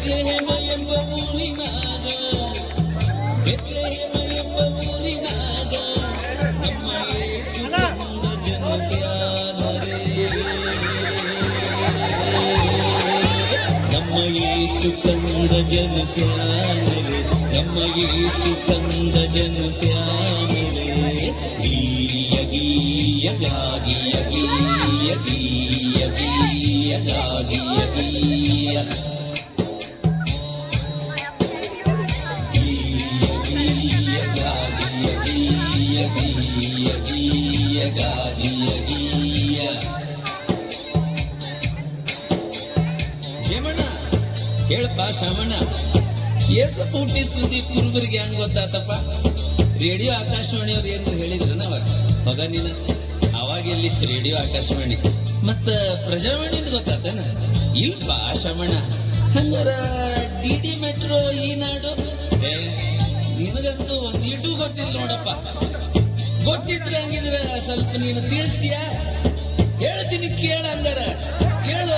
ಬೆತ್ಲೆಹೇಮ ಎಂಬ ಊರಿನಾಗ ಬೆತ್ಲೆಹೇಮ ಎಂಬ ಊರಿನಾಗ ನಮ್ಮ ಯೇಸು ಕಂದ ಜನಸ್ಯಾನರೇ ನಮ್ಮ ಯೇಸು ಕಂದ ಜನಸ್ಯಾನರೇ ನಮ್ಮ ಯೇಸು ಕಂದ ಜನಸ್ಯಾನರೇ ಗೀಯ ಗೀಯ ಗಾಗಿಯ ಗೀಯ ಗೀಯ ಗೀಯ ಗಾಗಿಯ ಗೀಯ ಜಮಣ ಕೇಳಪ್ಪ ಶಾಮಣ್ಣ ಏಸಪ್ಪ ಹುಟ್ಟಿ ಸುದ್ದಿ ಕುರುಬರಿಗೆ ಹೆಂಗ್ ಗೊತ್ತಾತಪ್ಪ? ರೇಡಿಯೋ ಆಕಾಶವಾಣಿಯವ್ರು ಏನು ಹೇಳಿದ್ರನ ಅವಾಗ ಮಗ ನೀನ ಅವಾಗ ಎಲ್ಲಿತ್ತು ರೇಡಿಯೋ ಆಕಾಶವಾಣಿ ಮತ್ತ ಪ್ರಜಾವಾಣಿಯಿಂದ ಗೊತ್ತಾತನ? ಇಲ್ಪ ಶಾಮಣ್ಣ ಹಂಗಾರ ಡಿ ಮೆಟ್ರೋ ಈನಾಡು ನಿನಗಂತೂ ಒಂದ್ ಇಟು ಗೊತ್ತಿಲ್ಲ ನೋಡಪ್ಪ. ಗೊತ್ತಿದ್ರೆ ಹಂಗಿದ್ರೆ ಸ್ವಲ್ಪ ನೀನು ತಿಳಿಸ್ತೀಯ? ಹೇಳ್ತೀನಿ ಕೇಳ ಹಂಗಾರ ಕೇಳು.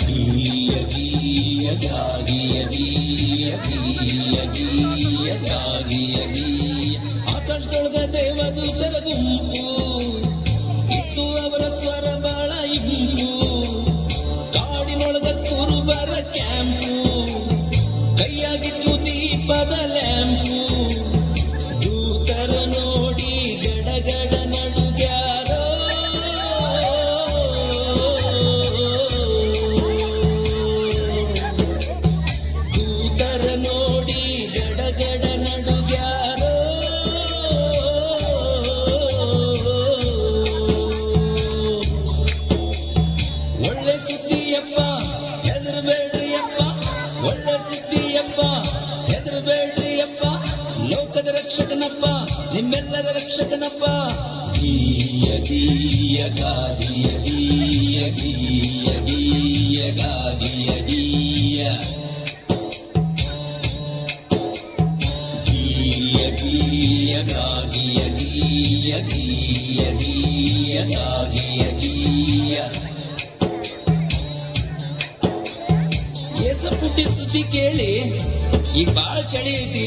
ಗೀಯ ಗೀಯ ಗಾಗಿಯ ಗೀಯ ಗೀಯ ಗೀಯ ಗಾಗಿಯ ಗೀಯ ಆಕಾಶದೊಳಗ ದೇವದೂತರ ಗುಂಪು ಇತ್ತು ಅವರ ಸ್ವರ ಬಾಳ ಇಂಪು ಕಾಡಿನೊಳಗ ಕುರುಬರ ಕ್ಯಾಂಪು ಕೈಯಾಗಿತ್ತು ದೀಪದ ಲ್ಯಾಂಪು ದೂತರ ನೋಡಿ ಗಡಗಡ ನಡುಗ್ಯಾರೋ ದೂತರ ನೋಡಿ ಗಡಗಡ ನಡುಗ್ಯಾರೋ ಒಳ್ಳೆ ಸುದ್ದಿಯಪ್ಪ ಹೆದರಬೇಡ್ರಿ ಅಪ್ಪ ಒಳ್ಳೆ ಸುದ್ದಿಯಪ್ಪ ಹೆದರಬೇಡ್ರಿ ಅಪ್ಪ ಲೋಕದ ರಕ್ಷಕನಪ್ಪ ನಿಮ್ಮೆಲ್ಲರ ರಕ್ಷಕನಪ್ಪ. ಗೀಯ ಗೀಯ ಗಾದಿಯ ಗೀಯ ಗೀಯ ಗೀಯ ಗಾದಿಯ ಗೀಯ ಗೀಯ ಗೀಯ ಗಾದಿಯ ಗೀಯ ಗೀಯ ಗೀಯ ಗಾದಿಯ ಗೀಯ ಏಸಪ್ಪ ಹುಟ್ಟಿದ ಸುದ್ದಿ ಕೇಳಿ ಈಗ ಬಾಳ ಚಳಿ ಐತಿ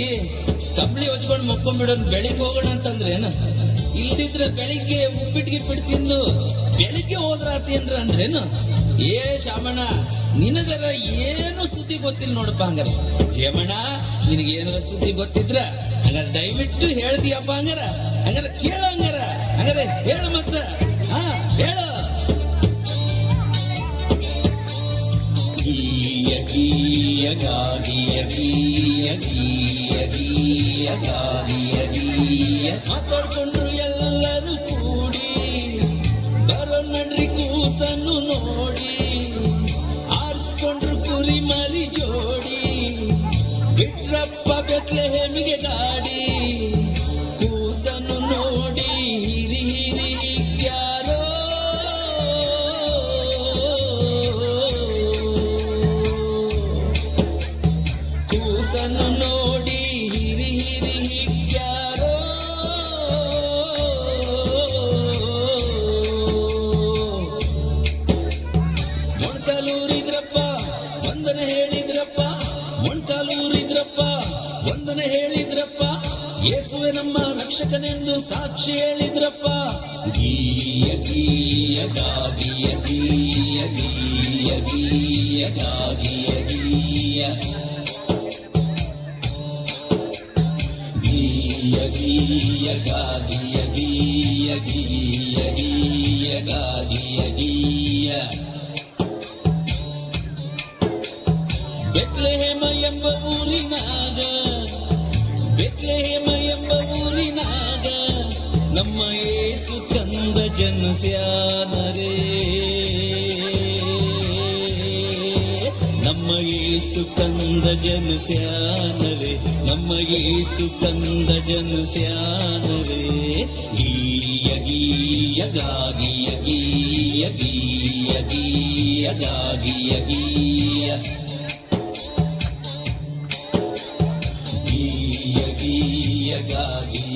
ಕಂಬಳಿ ಹೊಚ್ಕೊಂಡು ಮಕ್ಕೊಂಡ್ಬಿಡೋದು ಬೆಳಿಗ್ಗೆ ಹೋಗೋಣ ಅಂತಂದ್ರೇನ? ಇಲ್ದಿದ್ರೆ ಬೆಳಿಗ್ಗೆ ಉಪ್ಪಿಟ್ಟು ತಿಂದು ಬೆಳಿಗ್ಗೆ ಹೋದ್ರಾತಿ ಅಂದ್ರೇನು? ಏ ಶಾಮಣ್ಣ ನಿನಗರ ಏನು ಸುದ್ದಿ ಗೊತ್ತಿಲ್ಲ ನೋಡಪ್ಪ. ಹಂಗಾರ ಜೇಮಣ್ಣ ನಿನಗೇನಾರ ಸುದ್ದಿ ಗೊತ್ತಿದ್ರ ಹಂಗಾರ ದಯವಿಟ್ಟು ಹೇಳ್ತೀಯಪ್ಪ. ಹಂಗಾರ ಕೇಳ ಹಂಗಾರೆ ಹೇಳು ಮತ್ತ ಹೇಳು. ಗೀಯ ಗೀಯ ಗಾಗಿಯ ಗೀಯ ಗೀಯ ಗೀಯ ಗಾಗಿಯ ಗೀಯ ಮಾತಾಡ್ಕೊಂಡ್ರು ಎಲ್ಲರೂ ಕೂಡಿ ಬರೋ ನಡ್ರಿ ಕೂಸನ್ನು ನೋಡಿ ಆರಿಸ್ಕೊಂಡ್ರು ಕುರಿ ಮರಿ ಜೋಡಿ ಬಿಟ್ರಪ್ಪ ಬೆತ್ಲೆಹೇಮಿಗೆ ಗಾಡಿ ಕೂಸನ್ನು ನೋಡಿ ಹಿರಿ ಹಿರಿ ಹಿಗ್ಯಾರೋ ಕೂಸನ್ನು ನೋಡಿ ಹಿರಿ ಹಿರಿ ಹಿಗ್ಯಾರೋ ಮೊಣಕಾಲೂರಿದ್ರಪ್ಪ ವಂದನೆ ಹೇಳಿದ್ರಪ್ಪ ಮೊಣಕಾಲೂರಿದ್ರಪ್ಪ ವಂದನೆ ಹೇಳಿದ್ರಪ್ಪ ಯೇಸುವೆ ನಮ್ಮ ರಕ್ಷಕನೆಂದು ಸಾಕ್ಷಿ ಹೇಳಿದ್ರಪ್ಪ. ಗೀಯ ಗೀಯ ಗಾಗಿಯ ಗೀಯ ಗೀಯ ಗೀಯ ಗಾಗಿಯ ಗೀಯ ಗೀಯ ಗೀಯ ಗಾಗಿಯ ಗೀಯ ಗೀಯ ಗೀಯ ಗಾಗಿಯ ಗೀಯ ಬೆತ್ಲೆಹೇಮ ಎಂಬ ಊರಿನಾಗ ಬೆತ್ಲೆಹೇಮ ಎಂಬ ಊರಿನಾಗ ನಮ್ಮ ಯೇಸು ಕಂದ ಜನಸ್ಯಾನರೇ ನಮ್ಮ ಯೇಸು ಕಂದ ಜನಸ್ಯಾನರೇ ನಮ್ಮ ಯೇಸು ಕಂದ ಜನಸ್ಯಾನರೇ ಗೀಯ ಗೀಯ ಗಾಗಿಯ ಗೀಯ ಗೀಯ ಗೀಯ ಗಾಗಿಯ ಗೀಯ ಗೀಯ ಗೀಯ ಗಾಗಿಯ